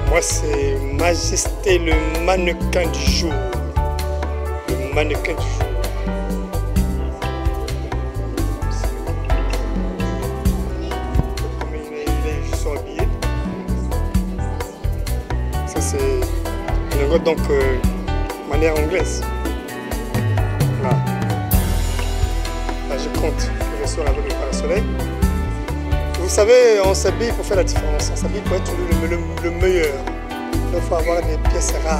Moi, c'est Majesté, le mannequin du jour. Le mannequin du jour. Il est juste habillé. Ça, c'est une lingote, donc manière anglaise. Là. Là, je compte le soir avec le parasoleil. Vous savez, on s'habille pour faire la différence, on s'habille pour être le meilleur. Il faut avoir des pièces rares.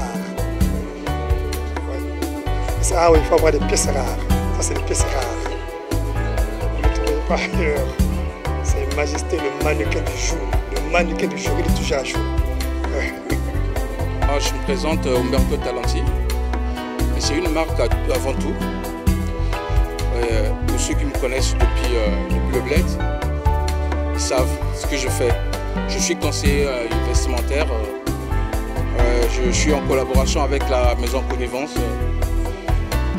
Ouais. Ah oui, il faut avoir des pièces rares. Ça, c'est des pièces rares. Vous ne trouvez pas ailleurs. C'est Majesté, le mannequin du jour. Le mannequin du jour, il est toujours à jour. Ouais. Je me présente Umberto Talanti. C'est une marque avant tout. Pour ceux qui me connaissent depuis le bled, ils savent ce que je fais. Je suis conseiller vestimentaire. Je suis en collaboration avec la maison Connivence.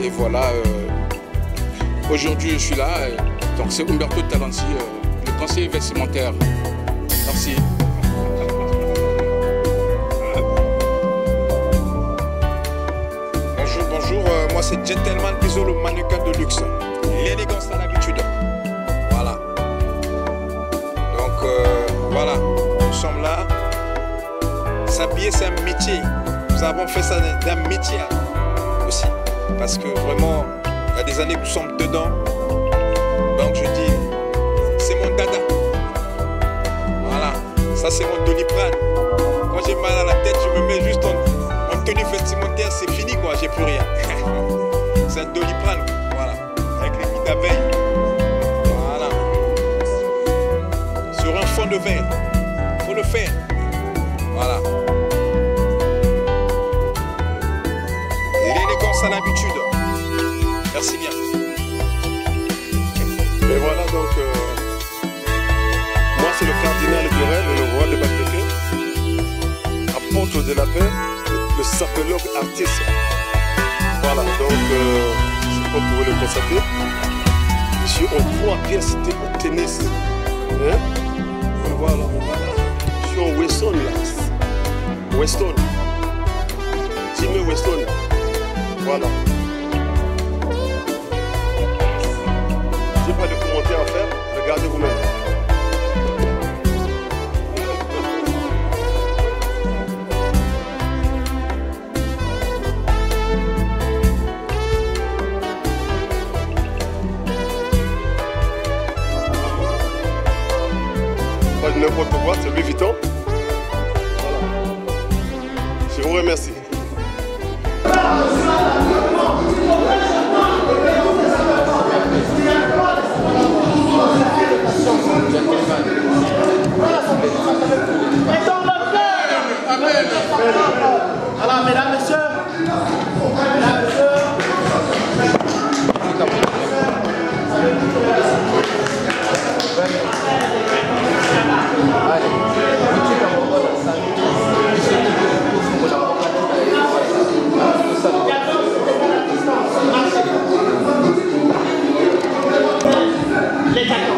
Et voilà, aujourd'hui je suis là. Donc c'est Umberto Talanti, le conseiller vestimentaire. Merci. Bonjour, moi c'est Gentleman Piso, le mannequin de luxe. L'élégance à l'habitude. Voilà. Donc voilà, nous sommes là. S'habiller, c'est un métier. Nous avons fait ça d'un métier aussi. Parce que vraiment, il y a des années que nous sommes dedans. Donc je dis, c'est mon dada. Voilà, ça c'est mon Doliprane. Quand j'ai mal à la tête, je me mets juste en tenue vestimentaire, c'est fini quoi, j'ai plus rien. C'est un Doliprane, voilà, avec les billes d'abeille. Voilà. Sur un fond de verre, faut le faire. Voilà. L'élégance à l'habitude. Merci bien. Et voilà donc, moi c'est le cardinal Burel, le roi de Bac-Pékin, apôtre de la paix, le sapologue artiste. Voilà, donc c'est comme vous pouvez le constater. Ici on voit bien citer au tennis. Hein? Voilà. Je suis en Weston là. Weston. Timmy Weston. Voilà. J'ai pas de commentaires à faire, regardez vous-même. Pas de n'importe quoi, c'est Louis Vuitton. Voilà. Je vous remercie. Alors, mesdames, messieurs, les 14.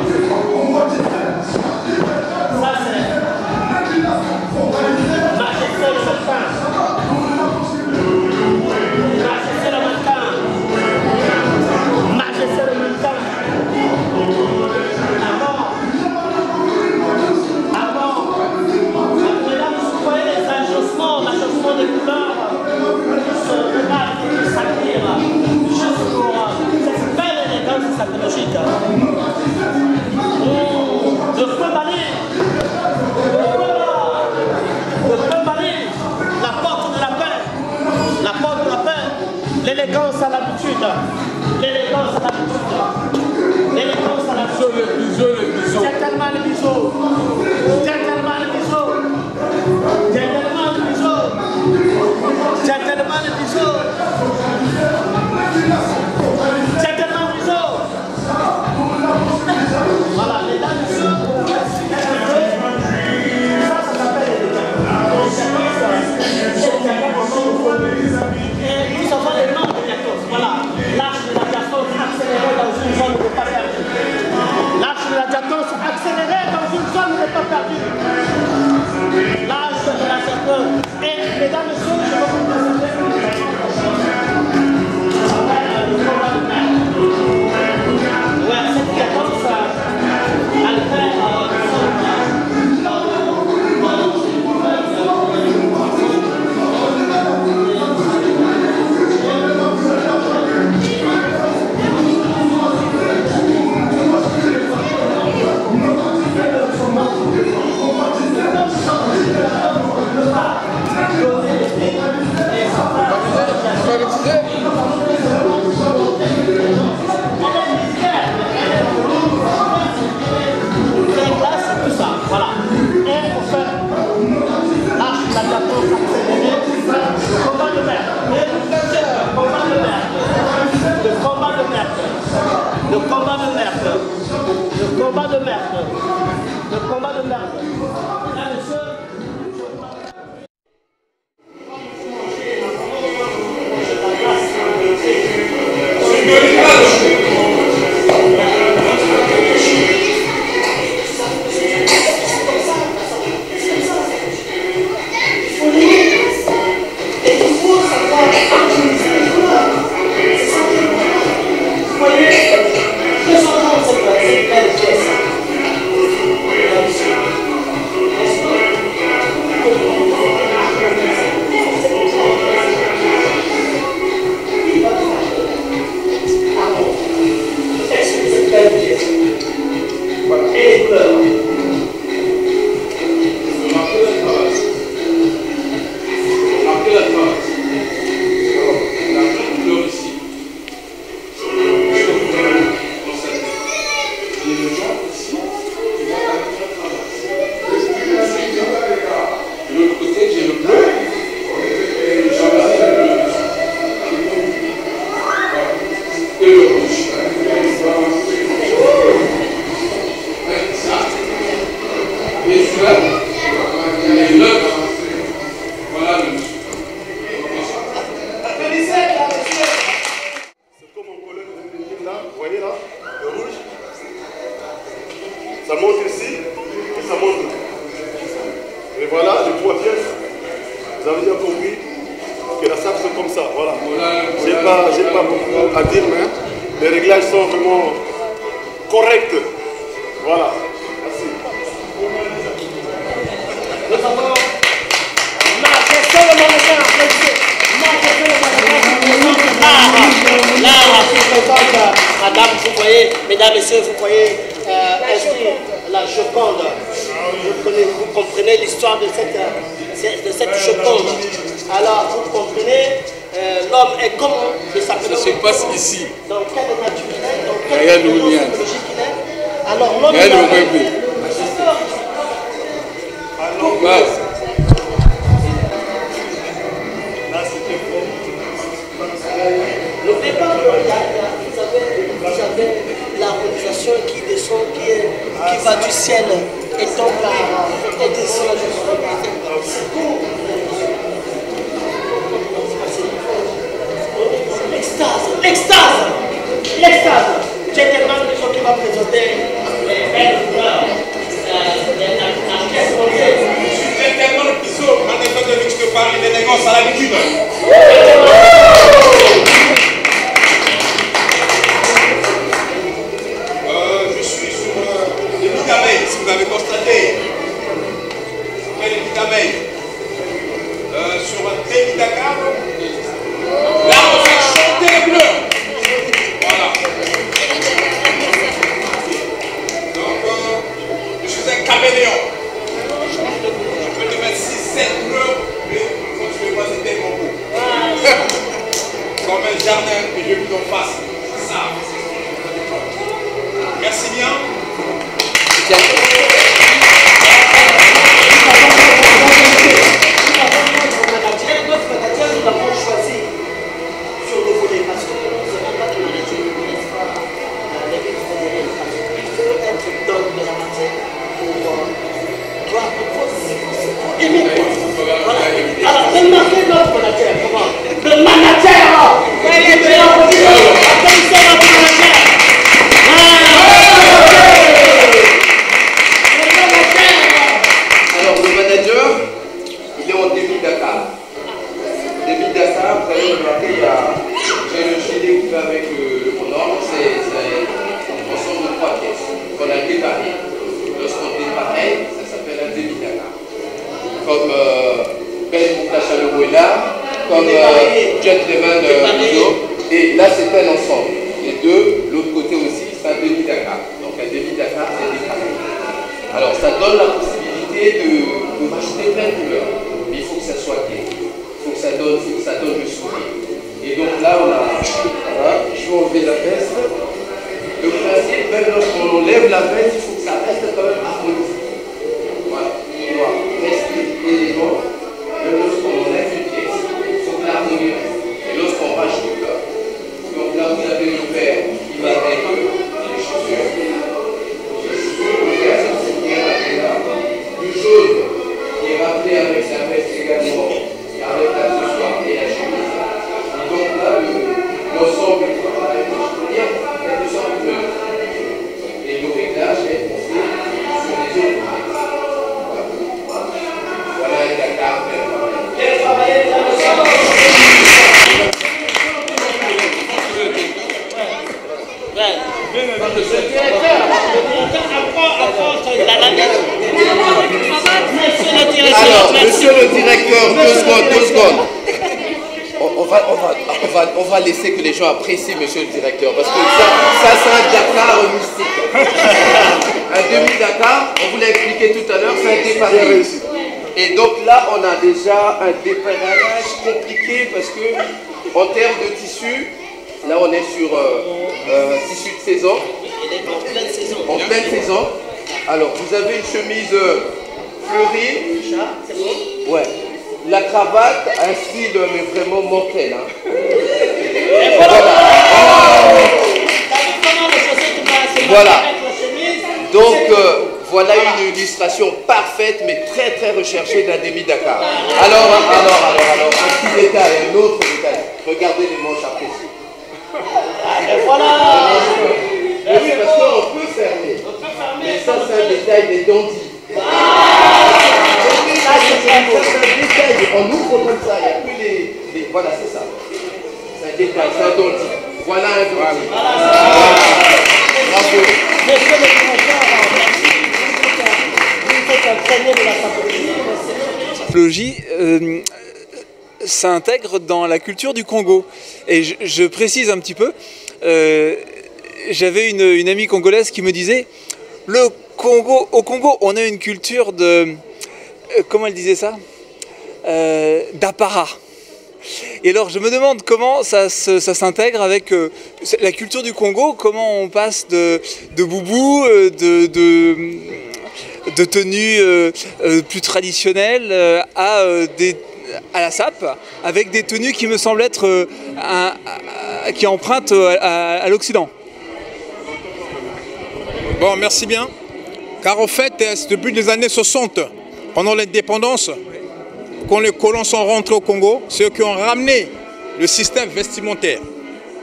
voilà, les poitiers. Vous avez bien compris que la salle c'est comme ça, voilà. J'ai pas beaucoup à dire, mais les réglages sont vraiment corrects. Voilà. Merci. Nous avons Marc-Estelle le manager, applaudissez. Marc-Estelle le manager, là, qui présente madame, vous voyez, mesdames, messieurs, vous voyez inscrire la Joconde. Vous comprenez l'histoire de cette Joconde. Alors, vous comprenez, l'homme est comment de s'appeler. Ça se passe ici. Dans quelle nature il est, dans quelle psychologique il est. Alors, l'homme est n'oubliez pas que vous avez l'harmonisation qui descend, qui va du ciel et tombe et descend jusqu'au bas. L'extase. J'ai tellement de gens qui vont présenter les belles couleurs, la pièce montée. J'ai tellement de piseaux, en effet de luxe de Paris, des négoces à l'habitude. Je suis sur les nids d'abeilles, si vous avez constaté. Les nids d'abeilles. Sur un thé Dakar. Là, on fait chanter les bleus. Voilà. Donc, je suis un caméléon. Je peux te mettre 6-7 couleurs, mais quand tu veux pas, c'était mon goût. Comme un jardin que je vis en face. Ça. Merci bien. Nous l'avons choisi sur le volet parce que nous n'avons pas de manager, n'est-ce pas, les fédérés, parce qu'il faut être dans de la matière pour aimer quoi. Voilà. Alors, remarquez notre manager, comment le manager, applaudissez notre manager. Alors, le manager, il est en début Dakar. Début Dakar, vous allez remarquer, j'ai le gilet qui va avec le prenant, c'est une ensemble de 3 pièces qu'on a débarré. Lorsqu'on débarrait, ça s'appelle un début Dakar. Comme Ben Moukla est là, comme Gentleman Ludo, et là c'est un ensemble. Les deux, l'autre côté aussi, c'est un début Dakar. Donc un début Dakar, c'est décarré. Alors ça donne la possibilité de rajouter plein de couleurs, mais il faut que ça soit gai. Il faut que ça donne le sourire. Et donc là, on a, voilà, je vais enlever la veste. Le principe, même lorsqu'on enlève la veste, il faut que ça reste quand même harmonisé. Voilà, on doit rester élégant. Même lorsqu'on enlève une pièce, il faut que l'harmonie reste. Et lorsqu'on rajoute, donc là, vous avez le vert qui va avec les chaussures. Le vert, c'est qui est rappelé là. Le jaune qui est rappelé avec la veste également. Avec l'accessoire et la chemise. Et donc là, l'ensemble est pareil, je peux dire, il y a 200 couleurs. Et le réglage est pensé sur les autres pièces. Voilà un Dakar bien travaillé. Bien travaillé, Alors, monsieur le directeur, 2 secondes. On va laisser que les gens apprécient monsieur le directeur, parce que ça c'est un Dakar mystique. Un demi-Dakar, on vous l'a expliqué tout à l'heure, c'est un déparage. Et donc là, on a déjà un déparage compliqué, parce que en termes de tissu, là on est sur tissu de saison. Il est en pleine saison. En pleine saison. Alors, vous avez une chemise fleurie. C'est bon. Ouais. La cravate, un style mais vraiment mortel. Hein. Et voilà. Voilà. Donc, voilà une illustration parfaite, mais très très recherchée d'un demi-Dakar. Alors, un petit détail, un autre détail. Regardez les manches appréciées. Et voilà. Oui, parce qu'on peut fermer. Mais ça, c'est un détail des dandys. Ça, sapologie s'intègre dans la culture du Congo. Et je précise un petit peu, j'avais une amie congolaise qui me disait, au Congo, on a une culture de, comment elle disait ça, d'apparat. Et alors je me demande comment ça s'intègre avec la culture du Congo, comment on passe de boubou, de tenues plus traditionnelles à la sape, avec des tenues qui me semblent être qui empruntent à l'Occident. Bon, merci bien. Car en fait, depuis les années 60, pendant l'indépendance, quand les colons sont rentrés au Congo, ceux qui ont ramené le système vestimentaire,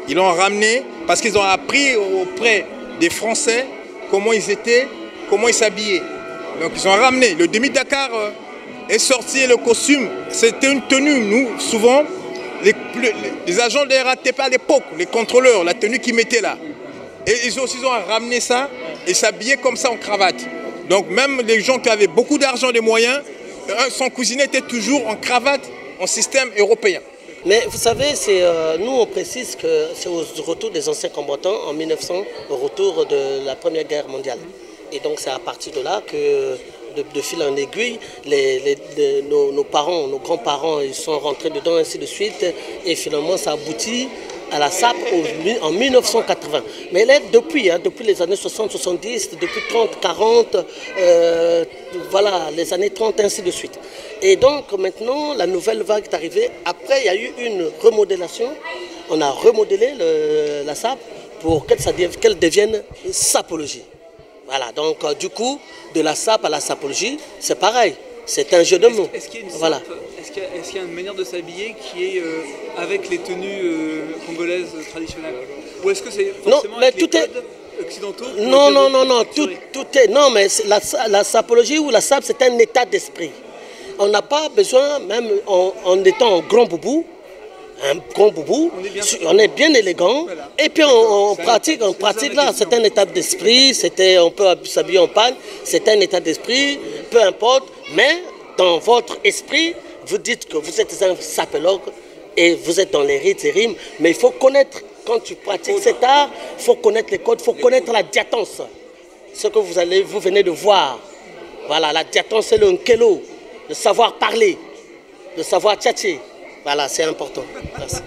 ils l'ont ramené parce qu'ils ont appris auprès des Français comment ils étaient, comment ils s'habillaient. Donc ils ont ramené. Le demi-Dakar est sorti, le costume, c'était une tenue. Nous, souvent, les agents de la RATP à l'époque, les contrôleurs, la tenue qu'ils mettaient là. Et ils ont ramené ça et s'habillaient comme ça en cravate. Donc même les gens qui avaient beaucoup d'argent, des moyens, son cousin était toujours en cravate, en système européen. Mais vous savez, nous on précise que c'est au retour des anciens combattants en 1900, au retour de la Première Guerre mondiale. Et donc c'est à partir de là que, de fil en aiguille, nos parents, nos grands-parents, ils sont rentrés dedans, ainsi de suite. Et finalement ça aboutit à la SAP en 1980. Mais elle est depuis les années 60-70, depuis 30-40, voilà, les années 30, ainsi de suite. Et donc maintenant, la nouvelle vague est arrivée. Après, il y a eu une remodélation. On a remodelé la SAP pour qu'elle devienne sapologie. Voilà, donc du coup, de la SAP à la sapologie, c'est pareil. C'est un jeu de mots. Est-ce qu'il y a une voilà. Est-ce qu'il y a une manière de s'habiller qui est avec les tenues congolaises traditionnelles? Ou est-ce que c'est forcément avec les codes occidentaux? Non, tout est... Non, mais la sapologie ou la SAP, c'est un état d'esprit. On n'a pas besoin, même en étant en grand boubou, on est bien élégant, voilà. Et puis on pratique là, c'est un état d'esprit, on peut s'habiller en panne, c'est un état d'esprit, peu importe, mais dans votre esprit, vous dites que vous êtes un sapologue et vous êtes dans les rites et rimes, mais il faut connaître, quand tu pratiques cet art, il faut connaître les codes, il faut connaître la diatance, ce que vous venez de voir. Voilà, la diatance, c'est le nkelo, le savoir parler, le savoir tchatcher. Voilà, c'est important. Merci.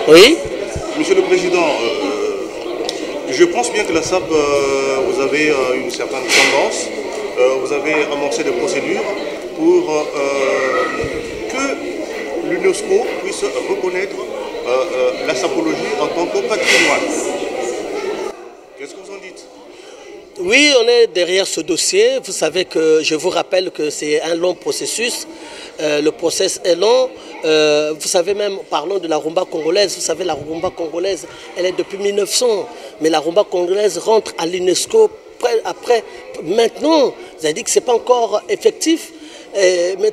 Oui? Monsieur le Président, je pense bien que la SAP, vous avez une certaine tendance, vous avez amorcé des procédures pour que l'UNESCO puisse reconnaître la sapologie en tant que patrimoine. Qu'est-ce que vous en dites? Oui, on est derrière ce dossier. Vous savez que je vous rappelle que c'est un long processus. Le process est long. Vous savez même, parlons de la rumba congolaise. Vous savez, la rumba congolaise, elle est depuis 1900. Mais la rumba congolaise rentre à l'UNESCO après. Maintenant, vous avez dit que ce n'est pas encore effectif. Mais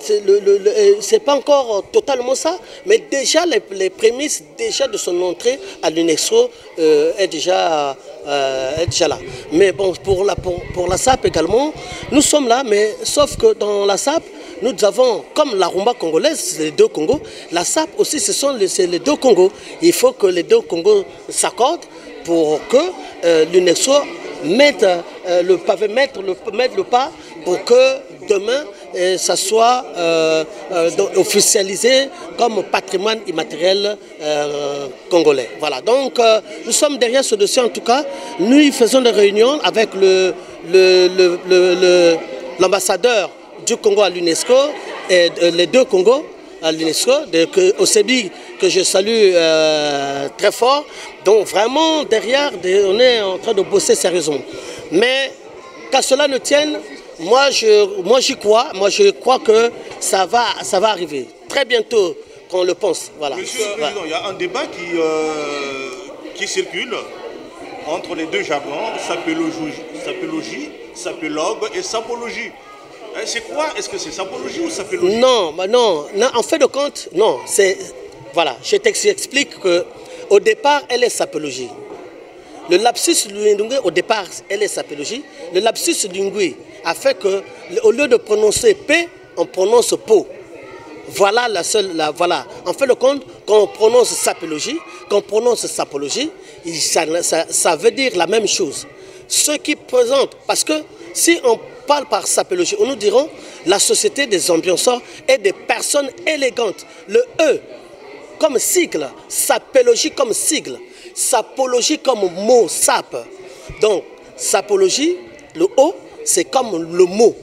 c'est pas encore totalement ça, mais déjà les prémices déjà de son entrée à l'UNESCO est déjà là. Mais bon, pour la SAP également, nous sommes là, mais sauf que dans la SAP, nous avons, comme la rumba congolaise, les deux Congos, la SAP aussi, c'est les deux Congos. Il faut que les deux Congos s'accordent pour que l'UNESCO mette le pas pour que demain, ça soit officialisé comme patrimoine immatériel congolais. Voilà, donc nous sommes derrière ce dossier en tout cas. Nous faisons des réunions avec l'ambassadeur du Congo à l'UNESCO et les deux Congos à l'UNESCO, Osebi, que je salue très fort. Donc vraiment derrière, on est en train de bosser sérieusement. Mais qu'à cela ne tienne, moi j'y crois. Moi je crois que ça va arriver très bientôt qu'on le pense. Voilà. Monsieur le Président, il y a un débat qui circule entre les deux jargons, sapologie, sapologue et sapologie. C'est quoi? Est-ce que c'est sapologie ou sapologie? Non, en fait de compte, non. Voilà, je t'explique qu'au départ, elle est sapologie. Le lapsus lingué, au départ, elle est sapologie. Le lapsus lingué a fait qu'au lieu de prononcer P, on prononce po. Voilà la seule, voilà. En fait, le compte, quand on prononce sapologie, ça veut dire la même chose. Ce qui présente, parce que si on parle par sapologie, on nous dira la société des ambianceurs et des personnes élégantes. Le E comme sigle, sapologie comme sigle, sapologie comme mot, sap. Donc, sapologie, le O, c'est comme le mot.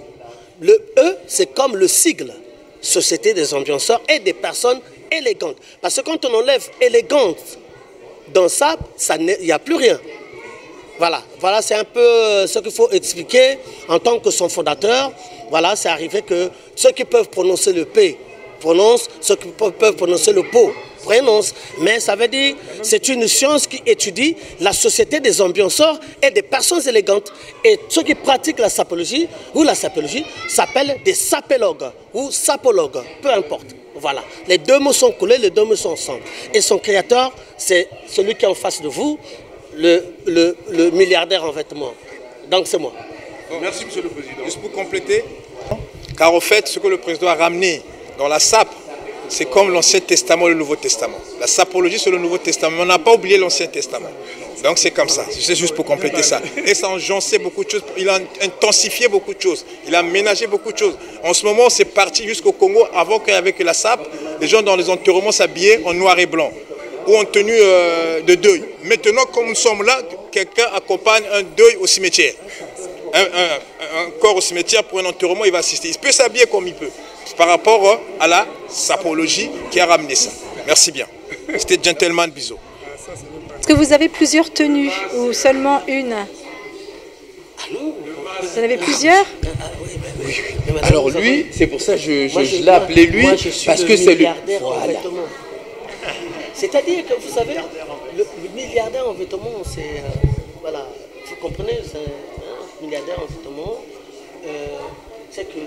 Le E, c'est comme le sigle. Société des ambianceurs et des personnes élégantes. Parce que quand on enlève élégante dans SAP, il n'y a plus rien. Voilà, voilà c'est un peu ce qu'il faut expliquer en tant que son fondateur. Voilà, c'est arrivé que ceux qui peuvent prononcer le P prononcent, ceux qui peuvent prononcer le PO prononcent. Mais ça veut dire, c'est une science qui étudie la société des ambianceurs et des personnes élégantes. Et ceux qui pratiquent la sapologie ou la sapologie s'appellent des sapologues ou sapologues, peu importe. Voilà, les deux mots sont collés, les deux mots sont ensemble. Et son créateur, c'est celui qui est en face de vous, le milliardaire en vêtements. Donc c'est moi. Merci, Monsieur le Président. Juste pour compléter, car au fait, ce que le Président a ramené dans la SAP, c'est comme l'Ancien Testament et le Nouveau Testament. La sapologie, c'est le Nouveau Testament. On n'a pas oublié l'Ancien Testament. Donc c'est comme ça. C'est juste pour compléter ça. Et ça a enjancé beaucoup de choses. Il a intensifié beaucoup de choses. Il a ménagé beaucoup de choses. En ce moment, c'est parti jusqu'au Congo. Avant qu'avec la SAP, les gens dans les enterrements s'habillaient en noir et blanc ou en tenue de deuil. Maintenant, comme nous sommes là, quelqu'un accompagne un deuil au cimetière. Un corps au cimetière pour un enterrement, il va assister. Il peut s'habiller comme il peut. Par rapport à la sapologie qui a ramené ça. Merci bien. C'était Gentleman Bizo. Est-ce que vous avez plusieurs tenues ou seulement une? Vous en avez plusieurs? Oui. Alors lui, c'est pour ça que je l'ai appelé lui, parce que c'est le... Voilà. C'est-à-dire que vous savez, le milliardaire en vêtements, c'est... voilà, vous comprenez, c'est un milliardaire en vêtements, c'est que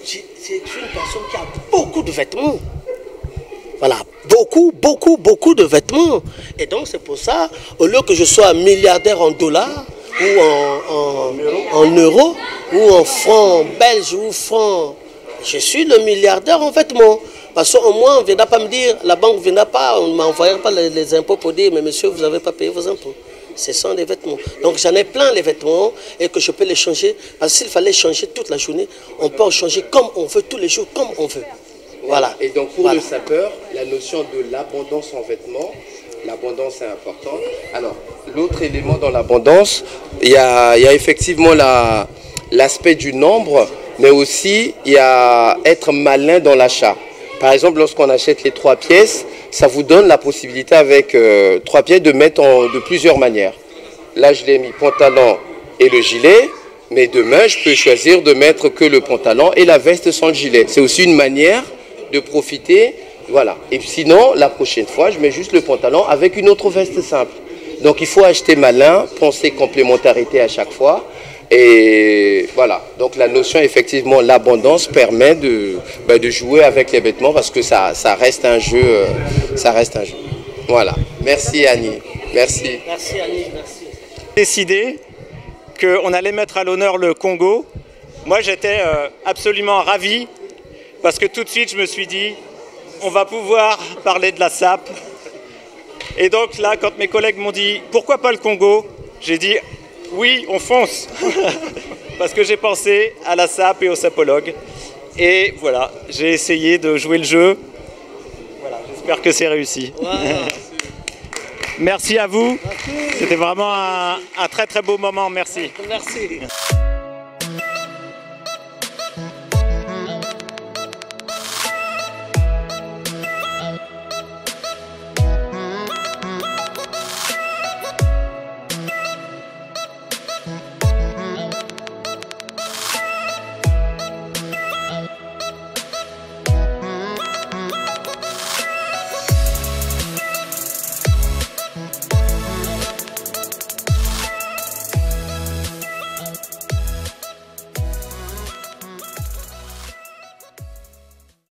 c'est une personne qui a beaucoup de vêtements. Voilà, beaucoup de vêtements. Et donc c'est pour ça, au lieu que je sois milliardaire en dollars, ou en euros, ou en francs belges, ou francs, je suis le milliardaire en vêtements. Parce qu'au moins, on ne viendra pas me dire, la banque ne viendra pas, on ne m'envoyera pas les impôts pour dire, mais monsieur, vous n'avez pas payé vos impôts. Ce sont des vêtements. Donc j'en ai plein les vêtements et que je peux les changer. Parce que s'il fallait changer toute la journée, on peut en changer comme on veut, tous les jours, comme on veut. Voilà. Et donc pour le sapeur, la notion de l'abondance en vêtements, l'abondance est importante. Alors, l'autre élément dans l'abondance, il y a effectivement l'aspect du nombre, mais aussi il y a être malin dans l'achat. Par exemple, lorsqu'on achète les 3 pièces, ça vous donne la possibilité avec 3 pièces de mettre de plusieurs manières. Là, je l'ai mis pantalon et le gilet, mais demain, je peux choisir de mettre que le pantalon et la veste sans le gilet. C'est aussi une manière de profiter. Voilà. Et sinon, la prochaine fois, je mets juste le pantalon avec une autre veste simple. Donc, il faut acheter malin, penser complémentarité à chaque fois. Et voilà, donc la notion, effectivement, l'abondance permet de jouer avec les vêtements parce que ça reste un jeu. Voilà. Merci Annie. Merci. Merci Annie, merci. Décidé qu'on allait mettre à l'honneur le Congo. Moi, j'étais absolument ravi parce que tout de suite, je me suis dit, on va pouvoir parler de la SAP. Et donc là, quand mes collègues m'ont dit, pourquoi pas le Congo? J'ai dit, oui, on fonce, parce que j'ai pensé à la SAP et aux sapologues. Et voilà, j'ai essayé de jouer le jeu. Voilà, j'espère que c'est réussi. Voilà. Merci à vous. C'était vraiment un très très beau moment. Merci. Merci.